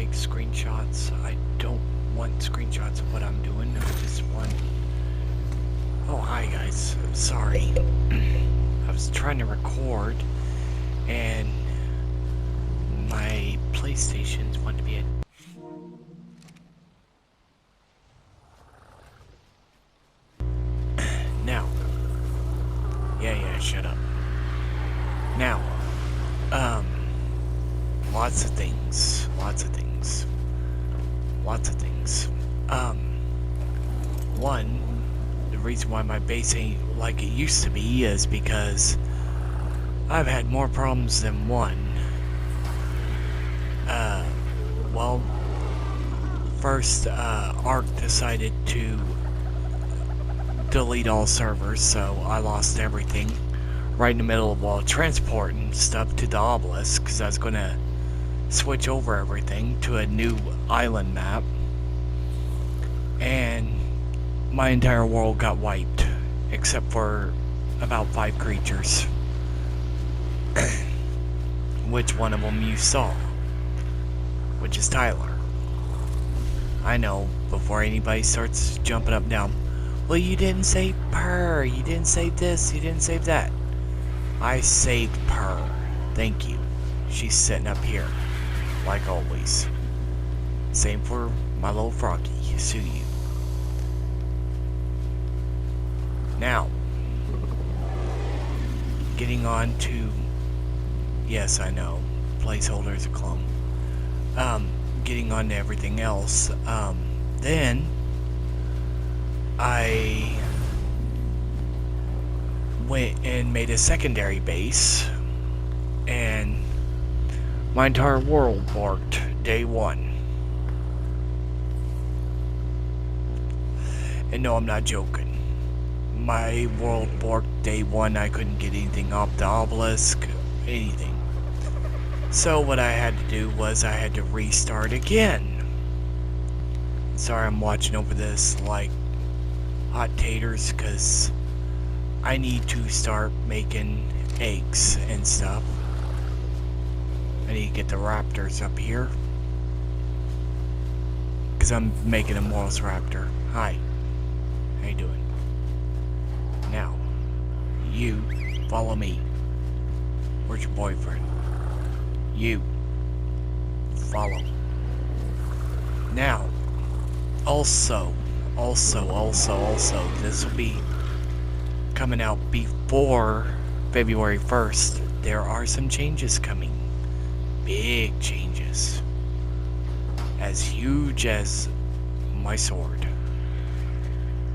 take screenshots. I don't want screenshots of what I'm doing. I just want... Oh, hi guys. Sorry. I was trying to record and my PlayStation's wanted to be a... Now. Yeah, shut up. Now. Lots of things. One, the reason why my base ain't like it used to be is because I've had more problems than one. Well, first, Ark decided to delete all servers, so I lost everything right in the middle of while transporting stuff to the obelisk, because I was going to switch over everything to a new island map, and my entire world got wiped, except for about 5 creatures, which one of them you saw, which is Tyler. I know, before anybody starts jumping up and down, well, you didn't save Per, you didn't save this, you didn't save that. I saved Per. Thank you. She's sitting up here, like always. Same for my little froggy, Suyu. Now, getting on to... Yes, I know. Placeholder's a clone. Getting on to everything else. Then... I went and made a secondary base, and my entire world borked day one. And no, I'm not joking. My world borked day one. I couldn't get anything off the obelisk, anything. So what I had to do was I had to restart again. Sorry, I'm watching over this like hot taters, because I need to start making eggs and stuff. I need to get the raptors up here, because I'm making a Moros raptor. Hi, how you doing? Now, you follow me. Where's your boyfriend? You follow. Now, also, this will be coming out before February 1st. There are some changes coming. Big changes. As huge as my sword.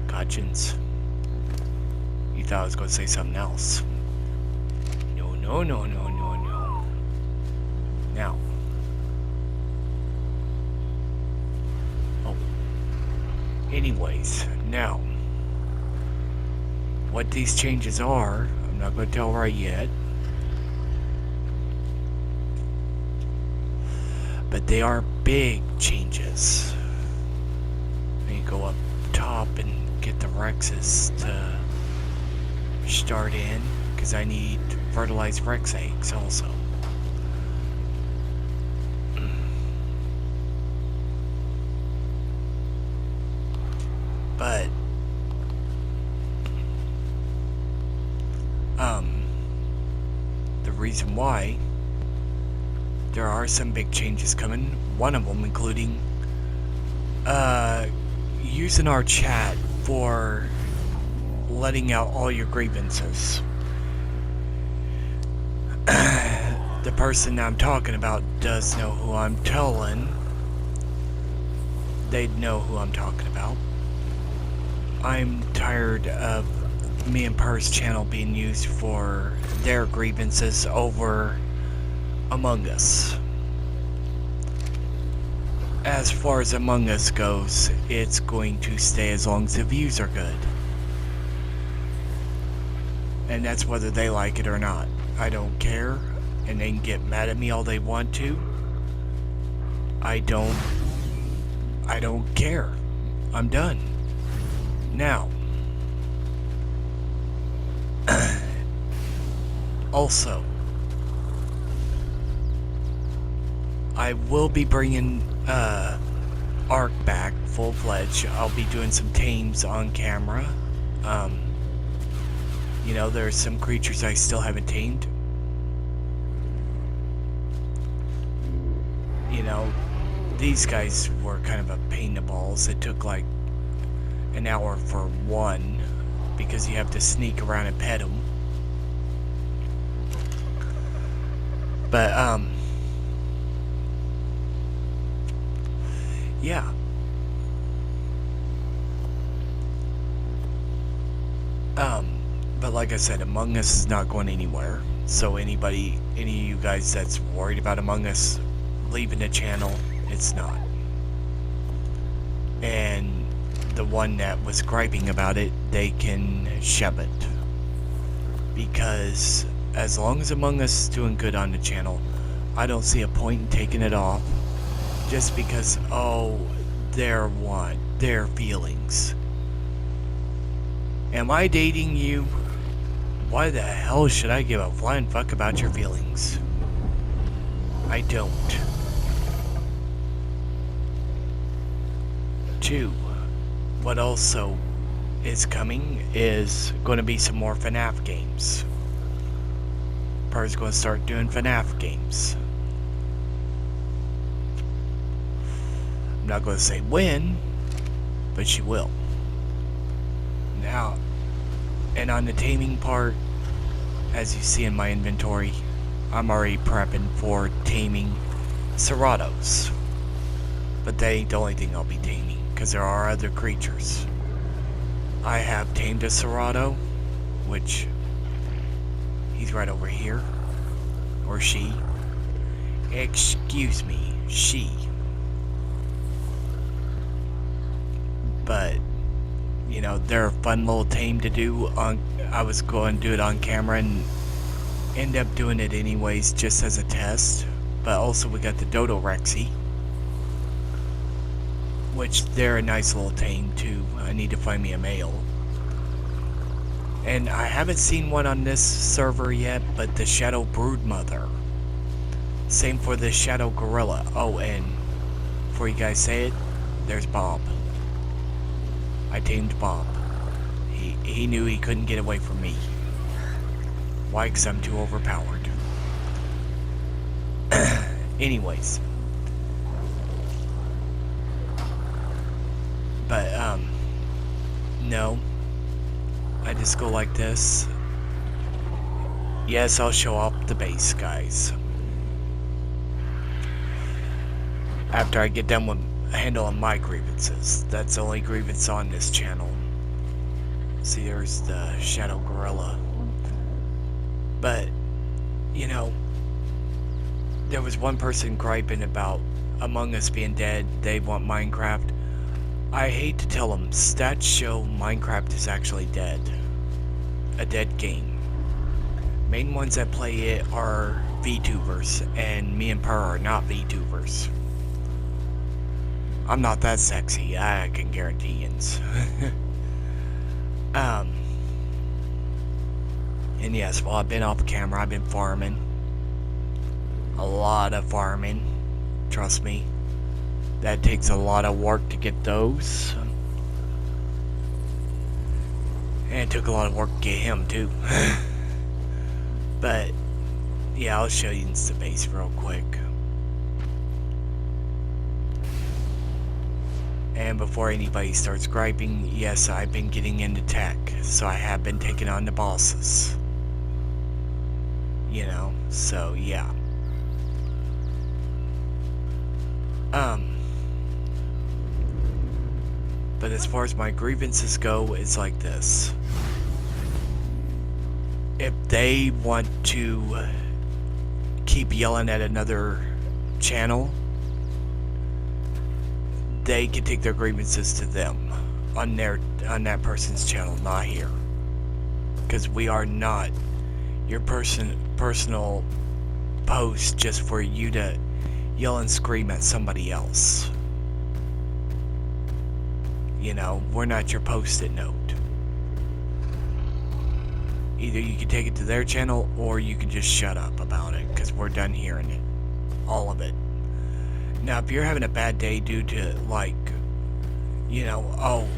Gotchins. You thought I was going to say something else. No. Now. Anyways, now, what these changes are, I'm not going to tell right yet, but they are big changes. I need to go up top and get the Rexes to start in, because I need fertilized Rex eggs also. But the reason why there are some big changes coming, one of them including using our chat for letting out all your grievances. The person I'm talking about does know who I'm telling. They'd know who I'm talking about. I'm tired of me and Per's channel being used for their grievances over Among Us. As far as Among Us goes, it's going to stay as long as the views are good. And that's whether they like it or not. I don't care, and they can get mad at me all they want to. I don't care. I'm done. Now, also, I will be bringing Ark back full-fledged. I'll be doing some tames on camera. You know, there's some creatures I still haven't tamed. You know, these guys were kind of a pain in the balls. It took like an hour for one because you have to sneak around and pet them. But, yeah. But like I said, Among Us is not going anywhere. So any of you guys that's worried about Among Us leaving the channel, it's not. And the one that was griping about it, they can shove it. Because as long as Among Us is doing good on the channel, I don't see a point in taking it off. Just because, oh, their feelings. Am I dating you? Why the hell should I give a flying fuck about your feelings? I don't. 2. What also is coming is going to be some more FNAF games. Par's going to start doing FNAF games. I'm not going to say when, but she will. Now, and on the taming part, as you see in my inventory, I'm already prepping for taming Seratos. But that ain't the only thing I'll be taming, because there are other creatures. I have tamed a Serato, which he's right over here, or she. Excuse me, she. But, you know, they're a fun little tame to do. I was going to do it on camera and end up doing it anyways just as a test. But also we got the Dodorexy, which they're a nice little tame too. I need to find me a male. And I haven't seen one on this server yet, but the Shadow Broodmother. Same for the Shadow Gorilla. Oh, and before you guys say it, there's Bob. I tamed Bob. He knew he couldn't get away from me. Why? Because I'm too overpowered. Anyways. But, no. I just go like this. Yes, I'll show off the base, guys. After I get done with handling my grievances. That's the only grievance on this channel. See, there's the Shadow Gorilla. But, you know, there was one person griping about Among Us being dead. They want Minecraft. I hate to tell them, stats show Minecraft is actually dead. A dead game. Main ones that play it are VTubers, and me and Per are not VTubers. I'm not that sexy, I can guarantee yins. And yes, while I've been off camera, I've been farming. A lot of farming. Trust me. That takes a lot of work to get those. And it took a lot of work to get him, too. But, yeah, I'll show you the base real quick. And before anybody starts griping, yes, I've been getting into tech, so I have been taking on the bosses. You know, so yeah. But as far as my grievances go, it's like this. If they want to keep yelling at another channel, they can take their grievances to them on that person's channel, not here. Because we are not your personal post just for you to yell and scream at somebody else. You know, we're not your post-it note. Either you can take it to their channel or you can just shut up about it, because we're done hearing it. All of it. Now, if you're having a bad day due to, like, you know,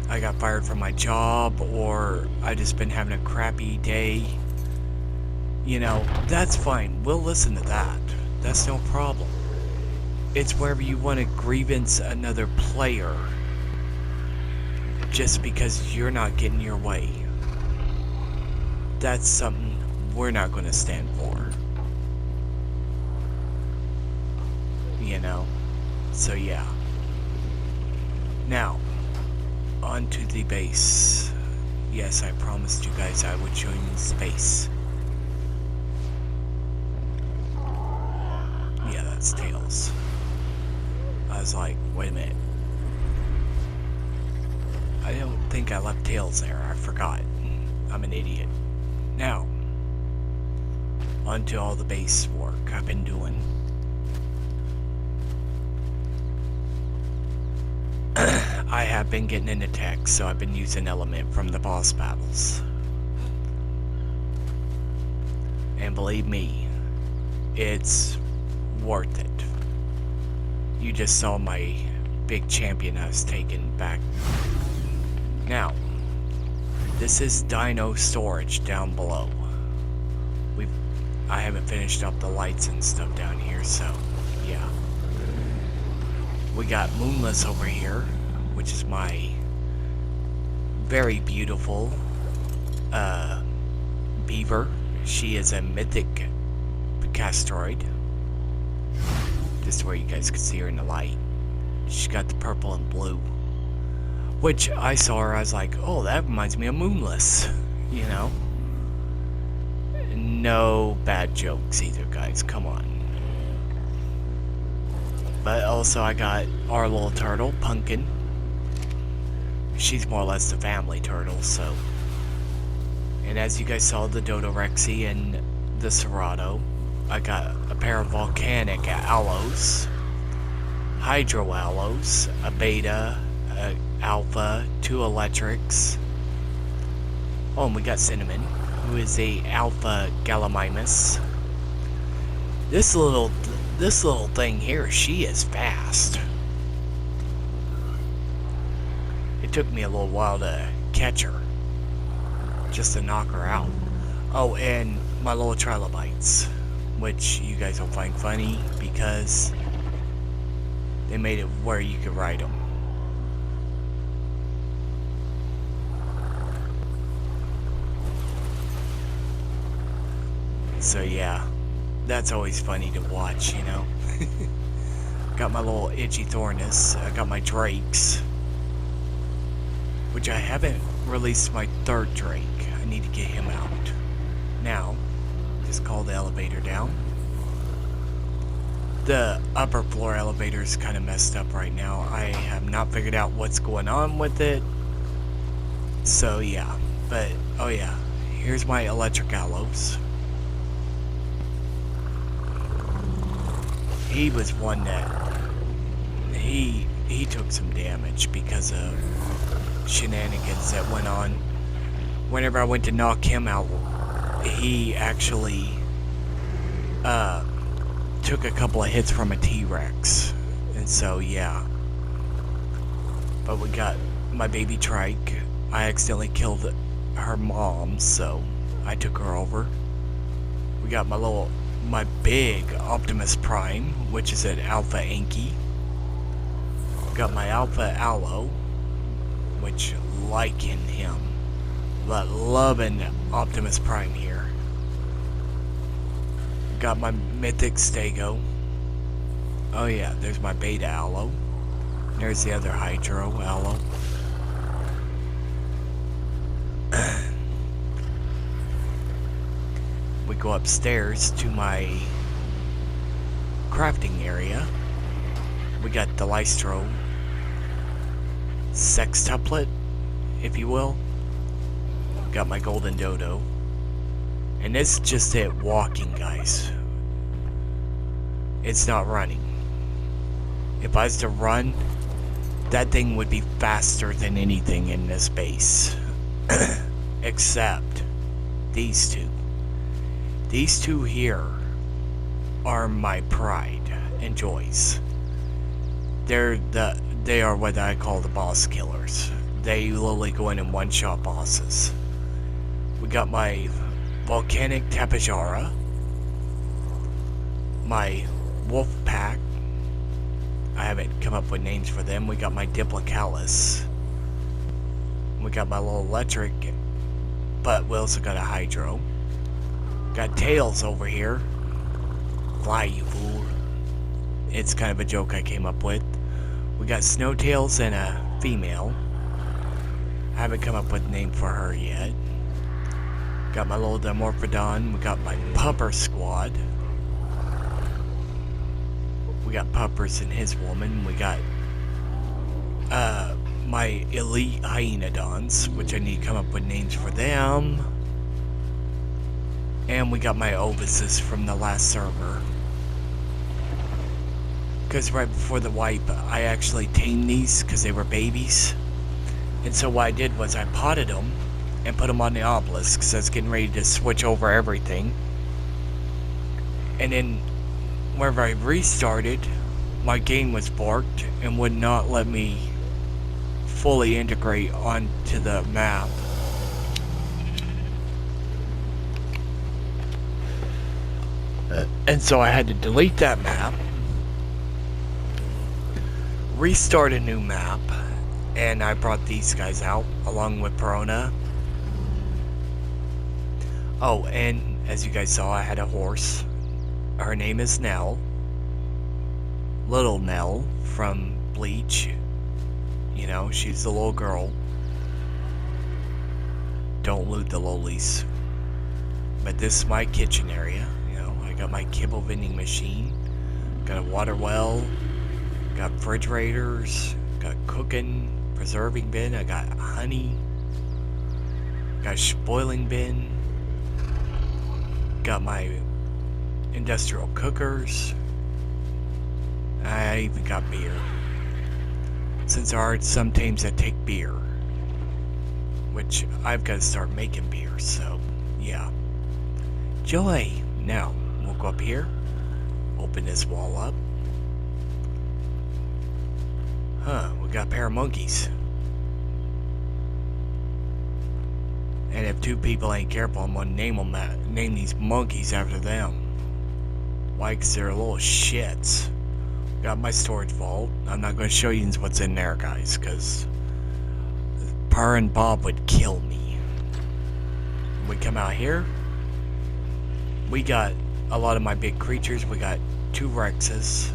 I got fired from my job, or I just been having a crappy day, you know, that's fine. We'll listen to that. That's no problem. It's wherever you want to grievance another player just because you're not getting your way. That's something we're not going to stand for. You know? So yeah. Now, on to the base. Yes, I promised you guys I would show you space. Yeah, that's Tails. I was like, wait a minute. I don't think I left Tails there. I forgot. I'm an idiot. Now, on to all the base work I've been doing. I have been getting into tech, so I've been using Element from the boss battles. And believe me, it's worth it. You just saw my big champion I was taking back. Now, this is Dino Storage down below. I haven't finished up the lights and stuff down here, so yeah. We got Moonless over here, which is my very beautiful beaver. She is a mythic castroid. This is where you guys can see her in the light. She's got the purple and blue. Which I saw her, I was like, oh, that reminds me of Moonless, you know? No bad jokes either, guys, come on. But also I got our little turtle, Pumpkin. She's more or less the family turtle, so. And as you guys saw, the Dodorexy and the Serato. I got a pair of volcanic aloes, hydro aloes, a beta, a alpha, 2 electrics. Oh, and we got Cinnamon, who is a alpha Gallimimus. This little thing here, she is fast. It took me a little while to catch her, just to knock her out. Oh, and my little trilobites, which you guys will find funny because they made it where you could ride them. So yeah, that's always funny to watch, you know. Got my little Itchy Thornus, I got my Drakes, which I haven't released my 3rd Drake. I need to get him out. Now, just call the elevator down. The upper floor elevator is kind of messed up right now. I have not figured out what's going on with it. So yeah, but oh yeah, here's my electric aloes. He was one that he took some damage because of shenanigans that went on. Whenever I went to knock him out, he actually took a couple of hits from a T-Rex. And so yeah. But we got my baby Trike. I accidentally killed her mom, so I took her over. We got my big Optimus Prime, which is an Alpha Anki. Got my Alpha Aloe, which liking him, but loving Optimus Prime here. Got my Mythic Stego. Oh yeah, there's my Beta Aloe. There's the other Hydro Aloe. We go upstairs to my crafting area. We got the Lystro sextuplet, if you will. Got my Golden Dodo. And it's just it walking, guys. It's not running. If I was to run, that thing would be faster than anything in this base. Except these two. These two here are my pride and joys. They are what I call the boss killers. They literally go in and one-shot bosses. We got my volcanic Tapejara, my wolf pack. I haven't come up with names for them. We got my Diplocalyst. We got my little electric, but we also got a Hydro. Got Tails over here. Fly, you fool. It's kind of a joke I came up with. We got Snowtails and a female. I haven't come up with a name for her yet. Got my little Dimorphodon. We got my Pupper squad. We got Puppers and his woman. We got my elite Hyenodons, which I need to come up with names for them. And we got my Ovises from the last server. Because right before the wipe, I actually tamed these because they were babies. And so what I did was I potted them and put them on the obelisk because I was getting ready to switch over everything. And then whenever I restarted, my game was borked and would not let me fully integrate onto the map. And so I had to delete that map, restart a new map, and I brought these guys out along with Perona. Oh, and as you guys saw, I had a horse. Her name is Nell. Little Nell from Bleach. You know, she's the little girl. Don't loot the lowlies. But this is my kitchen area. You know, I got my kibble vending machine. Got a water well. Got refrigerators. Got cooking, preserving bin. I got honey. Got a spoiling bin. Got my industrial cookers. I even got beer. Since there are some teams that take beer, which I've got to start making beer, so yeah. Joy! Now, we'll go up here, open this wall up. Huh, we got a pair of monkeys. And if two people ain't careful, I'm gonna name these monkeys after them. Why? 'Cause they're little shits. Got my storage vault. I'm not going to show you what's in there, guys, because Per and Bob would kill me. We come out here. We got a lot of my big creatures. We got 2 Rexes.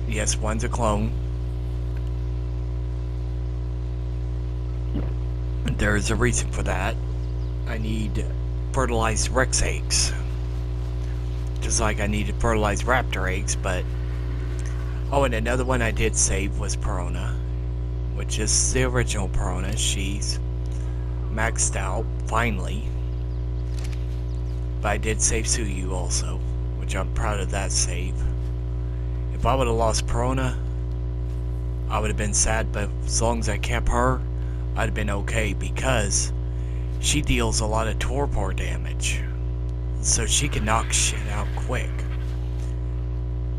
Yes, one's a clone. There's a reason for that. I need fertilized Rex eggs. Just like I needed fertilized Raptor eggs, but... Oh, and another one I did save was Perona, which is the original Perona. She's maxed out, finally. But I did save Suyu also, which I'm proud of that save. If I would have lost Perona, I would have been sad, but as long as I kept her, I'd have been okay, because she deals a lot of torpor damage. So she can knock shit out quick.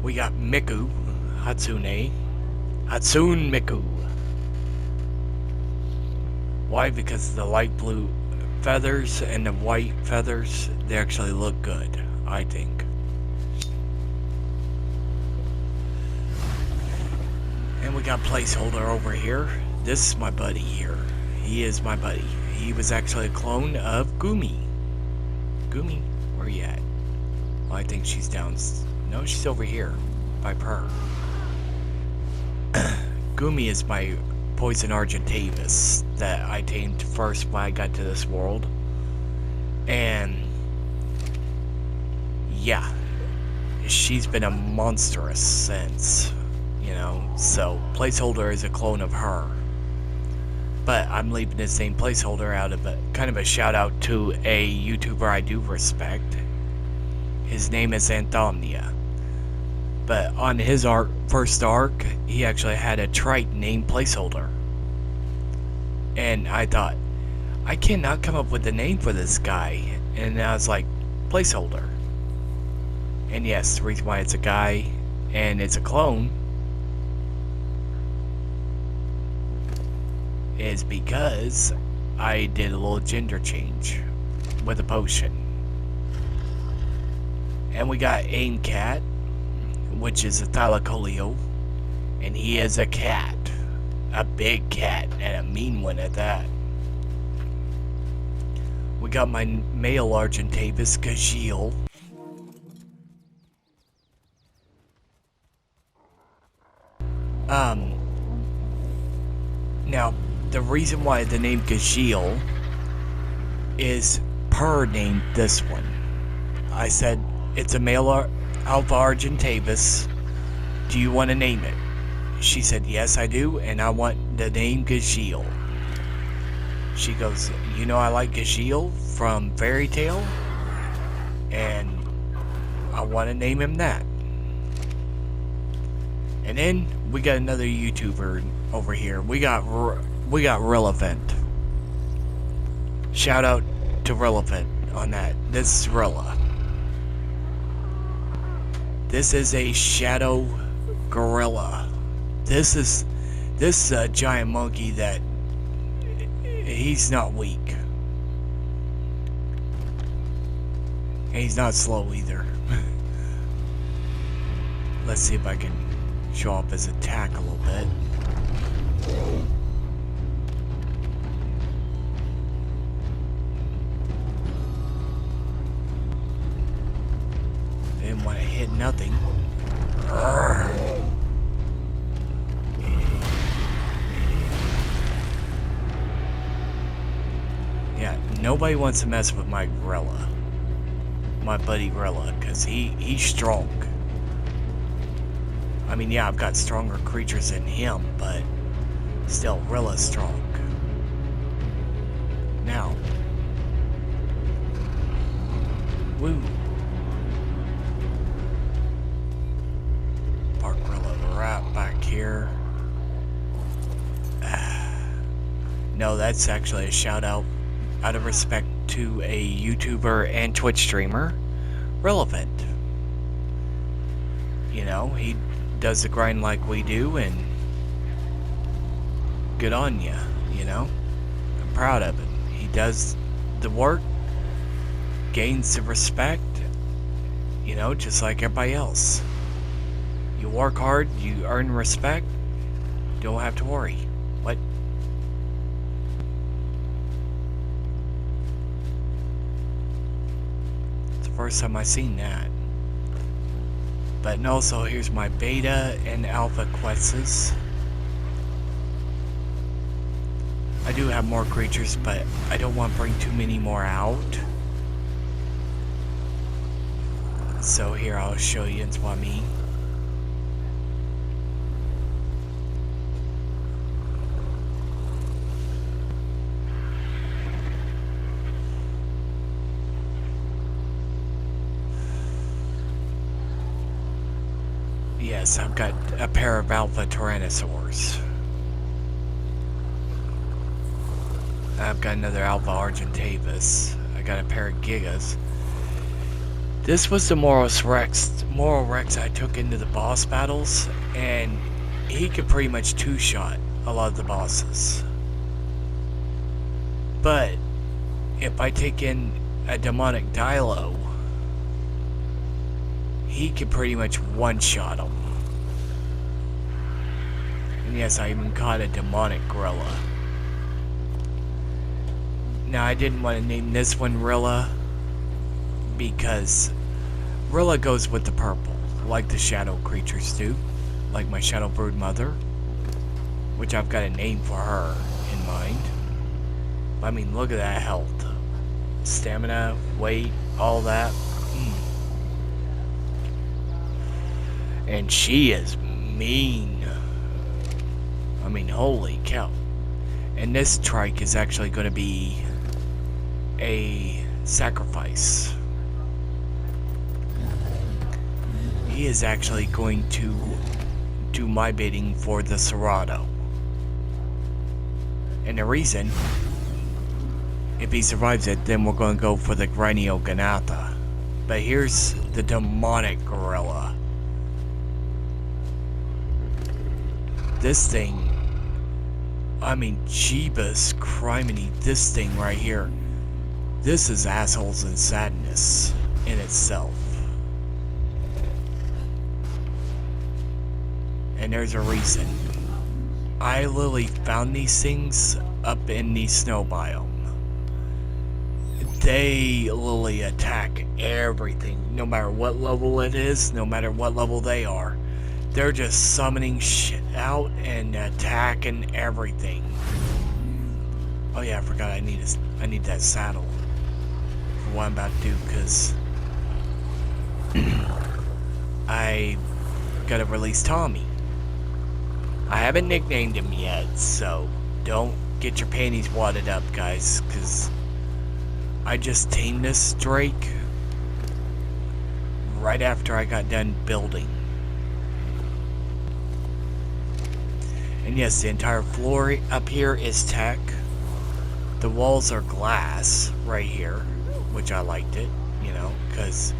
We got Miku. Hatsune Miku. Why? Because the light blue feathers and the white feathers, they actually look good, I think. And we got placeholder over here. This is my buddy here. He is my buddy. He was actually a clone of Gumi. Gumi, where you at? Well, I think she's down. No, she's over here by Per. Gumi is my Poison Argentavis that I tamed first when I got to this world. And yeah, she's been a monstrous since, you know, so placeholder is a clone of her. But I'm leaving the same placeholder out of kind of a shout out to a YouTuber I do respect. His name is Anthomnia. But on his first arc, he actually had a trite name placeholder. And I thought, I cannot come up with a name for this guy. And I was like, placeholder. And yes, the reason why it's a guy and it's a clone is because I did a little gender change with a potion. And we got Aim Cat, which is a Thylacoleo, and he is a cat. A big cat, and a mean one at that. We got my male Argentavis, Gaziel. Now, the reason why the name Gaziel is per named this one. I said, it's a male Alpha Argentavis. Do you want to name it? She said, yes, I do, and I want the name Gaziel. She goes, you know, I like Gaziel from Fairy Tail, and I want to name him that. And then we got another YouTuber over here. We got Relevant. Shout out to Relevant on that. This is Rilla. This is a shadow gorilla. This is a giant monkey that he's not weak. And he's not slow either. Let's see if I can show off his attack a little bit. Didn't want to hit nothing. Yeah, nobody wants to mess with my gorilla. My buddy Gorilla, because he's strong. I mean, yeah, I've got stronger creatures than him, but still, Rilla's strong. Now. Woo. Park Rilla right back here. No, that's actually a shout out of respect to a YouTuber and Twitch streamer, Relevant. You know, he does the grind like we do, and good on ya, you know? I'm proud of him. He does the work, gains the respect, you know, just like everybody else. You work hard, you earn respect, don't have to worry. What? It's the first time I've seen that. But and also here's my beta and alpha quests. I do have more creatures, but I don't want to bring too many more out. So here I'll show you what I mean. Yes, I've got a pair of Alpha Tyrannosaurs. I've got another Alpha Argentavis. I got a pair of Gigas. This was the Moral Rex I took into the boss battles, and he could pretty much two-shot a lot of the bosses. But if I take in a Demonic Dilo, he could pretty much one-shot them. And yes, I even caught a Demonic Gorilla. Now, I didn't want to name this one Rilla, because Rilla goes with the purple, like the shadow creatures do, like my Shadow Brood Mother, which I've got a name for her in mind. I mean, look at that health. Stamina, weight, all that. And she is mean. I mean, holy cow. And this trike is actually going to be a sacrifice. He is actually going to do my bidding for the Serato. And the reason, if he survives it, then we're going to go for the Gryneo Ganatha. But here's the demonic gorilla. This thing, I mean, Jeebus criminy, this thing right here. This is Assholes and Sadness in itself. And there's a reason. I literally found these things up in the snow biome. They literally attack everything, no matter what level it is, no matter what level they are. They're just summoning shit out and attacking everything. Oh yeah, I forgot I need that saddle for what I'm about to do, because I gotta release Tommy. I haven't nicknamed him yet, so don't get your panties wadded up, guys, because I just tamed this Drake right after I got done building. And yes, the entire floor up here is tech. The walls are glass right here, which I liked it, you know, because it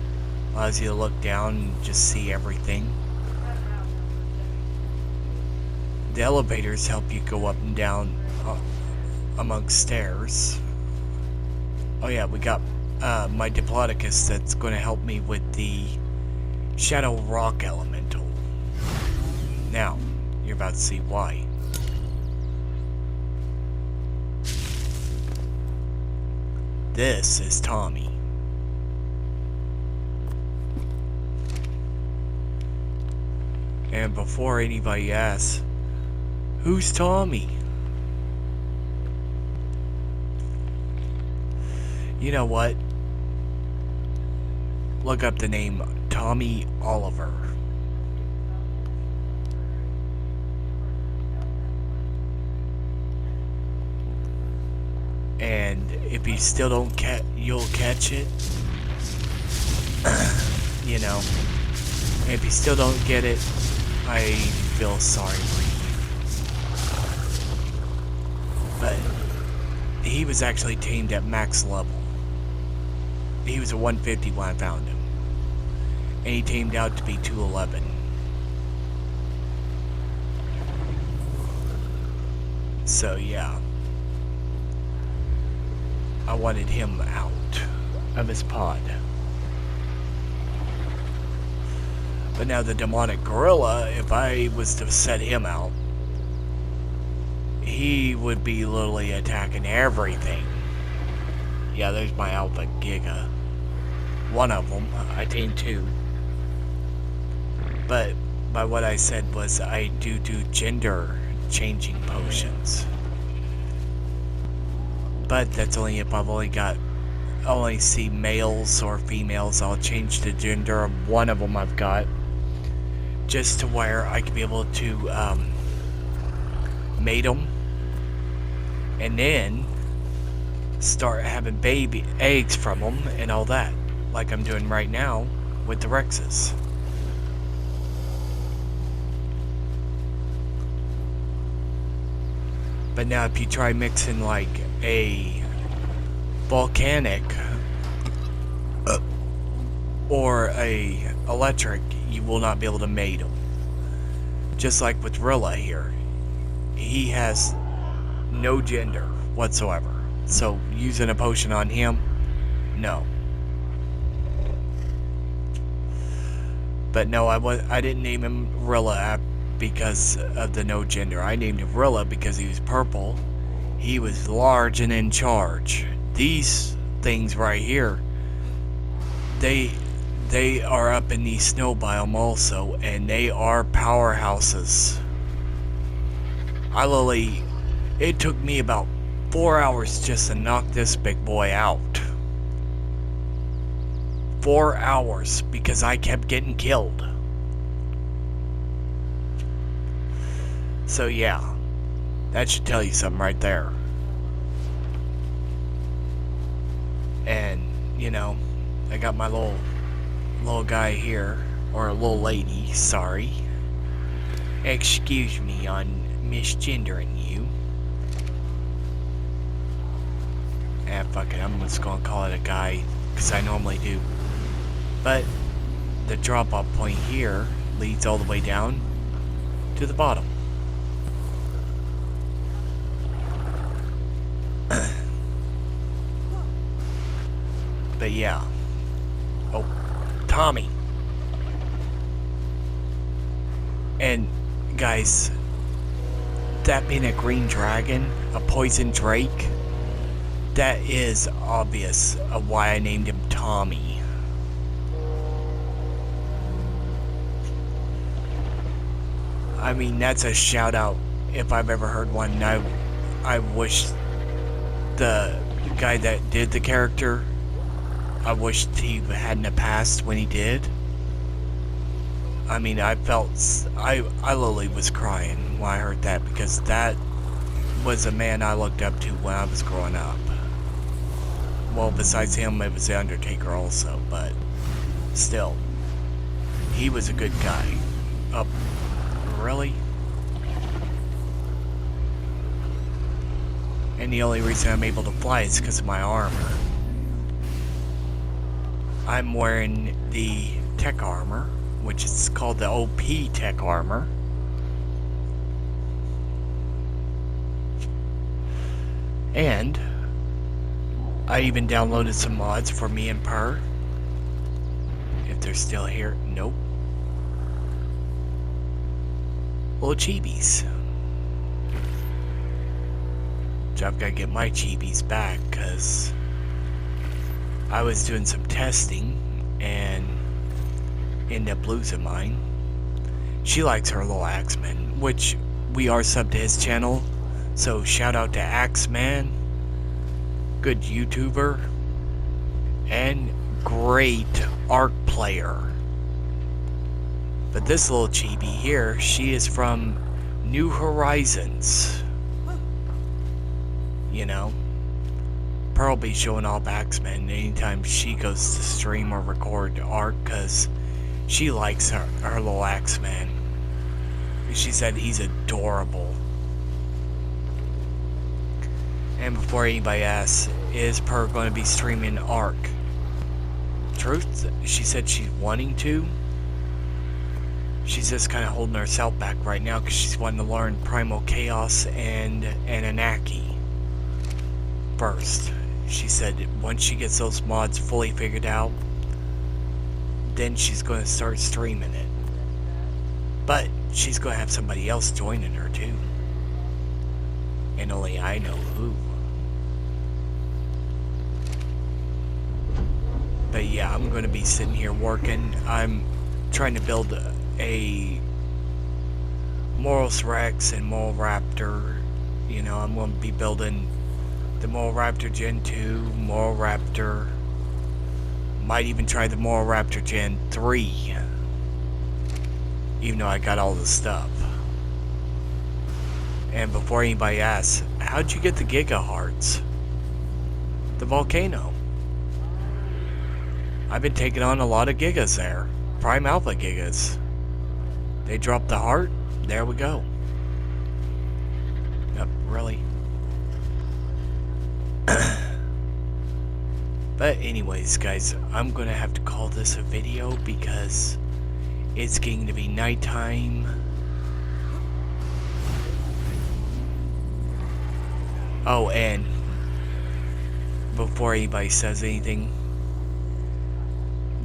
allows you to look down and just see everything. The elevators help you go up and down amongst stairs. Oh yeah, we got my Diplodocus that's going to help me with the Shadow Rock Elemental. Now, you're about to see why. This is Tommy. And before anybody asks, who's Tommy? You know what? Look up the name Tommy Oliver. And if you still don't you'll catch it. You know, if you still don't get it, I feel sorry for you. But he was actually tamed at max level. He was a 150 when I found him. And he tamed out to be 211. So yeah. I wanted him out of his pod. But now the demonic gorilla, if I was to set him out, he would be literally attacking everything. Yeah, there's my Alpha Giga. One of them. I tamed two. But by what I said was I do gender changing potions. But that's only if I've only see males or females. I'll change the gender of one of them I've got, just to where I can be able to mate them, and then start having baby eggs from them and all that, like I'm doing right now with the Rexes. But now if you try mixing like a volcanic or a electric, you will not be able to mate them. Just like with Rilla here. He has no gender whatsoever. So using a potion on him, no. But no, I didn't name him Rilla because of the no gender. I named him Rilla because he was purple. He was large and in charge. These things right here, they are up in the snow biome also, and they are powerhouses. It took me about 4 hours just to knock this big boy out. 4 hours because I kept getting killed. So yeah, that should tell you something right there. And, you know, I got my little guy here, or a little lady, sorry. Excuse me on misgendering you. Fuck it, I'm just gonna call it a guy, because I normally do. But the drop-off point here leads all the way down to the bottom. But yeah. Oh, Tommy. And guys, that being a green dragon, a poison drake, that is obvious of why I named him Tommy. I mean, that's a shout out if I've ever heard one. I wish the guy that did the character, I wished he hadn't have passed when he did. I mean, I literally was crying when I heard that, because that was a man I looked up to when I was growing up. Well, besides him, it was The Undertaker also, but still, he was a good guy. Really? And the only reason I'm able to fly is because of my armor. I'm wearing the tech armor, which is called the OP tech armor. And I even downloaded some mods for me and Per. If they're still here. Nope. Little chibis. So I've got to get my chibis back, because I was doing some testing and ended up losing mine. She likes her little Axeman, which we are subbed to his channel, so shout out to Axeman, good YouTuber, and great Ark player. But this little chibi here, she is from New Horizons. You know, Pearl will be showing off Axeman anytime she goes to stream or record Ark, because she likes her little Axeman. She said he's adorable. And before anybody asks, is Per going to be streaming Ark? Truth, she said she's wanting to. She's just kind of holding herself back right now because she's wanting to learn Primal Chaos and Anunnaki first. She said once she gets those mods fully figured out, then she's going to start streaming it. But she's going to have somebody else joining her too. And only I know who. But yeah, I'm going to be sitting here working. I'm trying to build a Moros Rex and Mole Raptor. You know, I'm going to be building the Mole Raptor Gen 2, Mole Raptor. Might even try the Mole Raptor Gen 3. Even though I got all the stuff. And before anybody asks, how'd you get the Giga Hearts? The volcano. I've been taking on a lot of Gigas there. Prime Alpha Gigas. They dropped the heart. There we go. Yep, really. But anyways, guys, I'm gonna have to call this a video because it's getting to be nighttime. Oh, and before anybody says anything,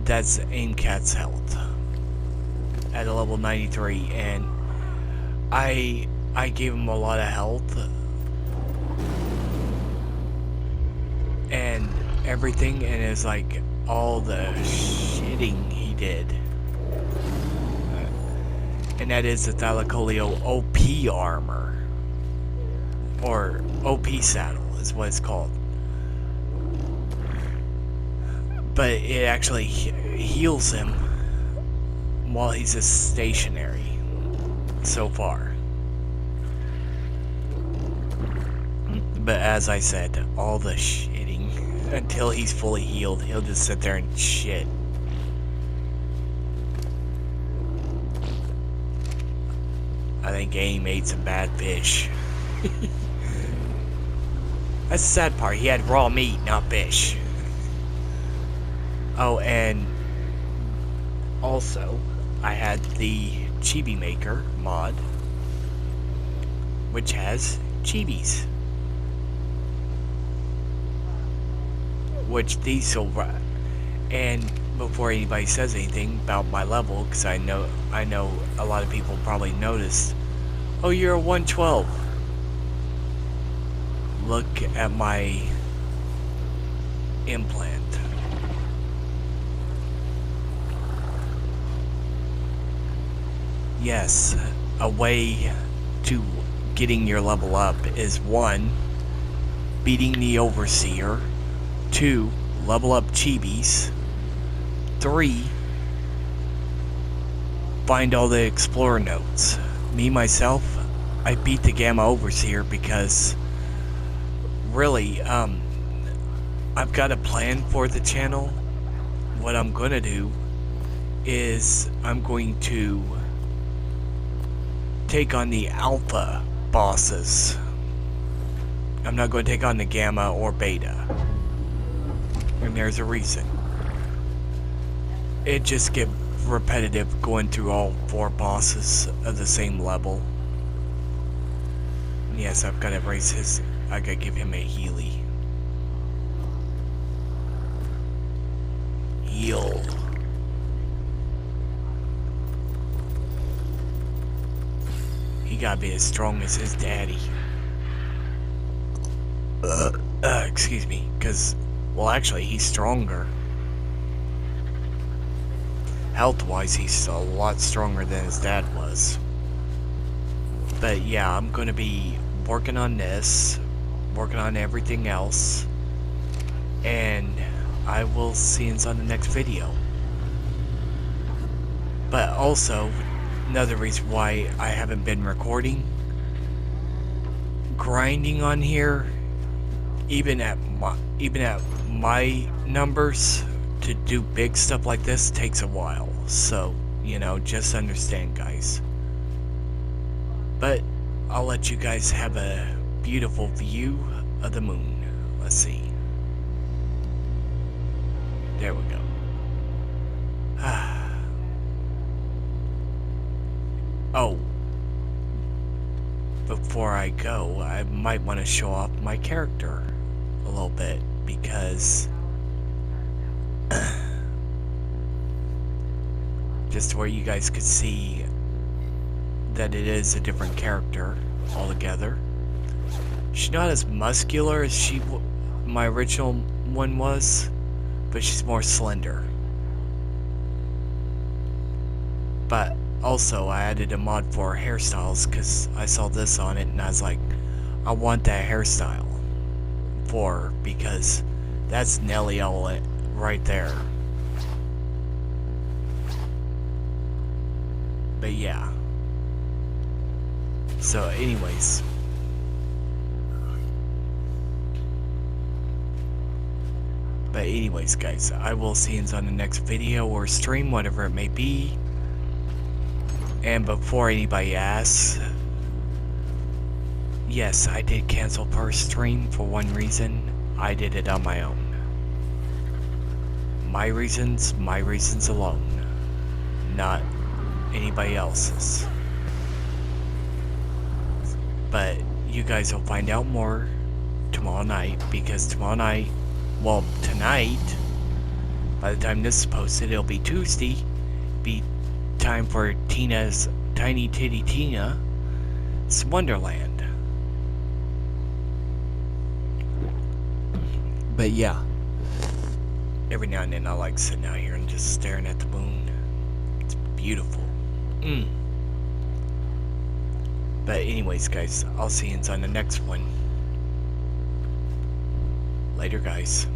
that's Aimcat's health at a level 93, and I gave him a lot of health and everything, and it's like all the shitting he did. And that is the Thylacoleo OP armor, or OP saddle is what it's called. But it actually heals him while he's just stationary so far. But as I said, all the shitting, until he's fully healed, he'll just sit there and shit. I think Aim ate some bad fish. That's the sad part, he had raw meat, not fish. Oh, and also, I had the Chibi Maker mod, which has chibis. Which these will run. And before anybody says anything about my level, because I know a lot of people probably noticed, oh, you're a 112. Look at my implant. Yes, a way to getting your level up is 1, beating the Overseer, 2, level up chibis, 3, find all the Explorer notes. Me, myself, I beat the Gamma Overseer because, really, I've got a plan for the channel. What I'm gonna do is I'm going to take on the Alpha bosses. I'm not going to take on the Gamma or Beta. And there's a reason. It just gets repetitive going through all 4 bosses of the same level. Yes, I've got to raise his... I gotta give him a Healy. Heal. He gotta be as strong as his daddy. Excuse me, because... Well, actually, he's stronger. Health-wise, he's a lot stronger than his dad was. But yeah, I'm going to be working on this, working on everything else, and I will see you on the next video. But also, another reason why I haven't been recording, grinding on here, even at my numbers, to do big stuff like this takes a while. So, you know, just understand, guys. But I'll let you guys have a beautiful view of the moon. Let's see. There we go. Oh. Before I go, I might want to show off my character a little bit, because just where you guys could see that it is a different character altogether. She's not as muscular as my original one was, but she's more slender. But also, I added a mod for hairstyles because I saw this on it and I was like, I want that hairstyle for her, because that's Nelly all right there. But yeah. So anyways. But anyways, guys, I will see you on the next video or stream, whatever it may be. And before anybody asks, yes, I did cancel first stream for one reason. I did it on my own. My reasons alone. Not anybody else's. But you guys will find out more tomorrow night, because tomorrow night, well, tonight, by the time this is posted, it'll be Tuesday. Be time for Tina's Tiny Titty Tina's Wonderland. But yeah, every now and then I like sitting out here and just staring at the moon. It's beautiful. But anyways, guys, I'll see you on the next one. Later, guys.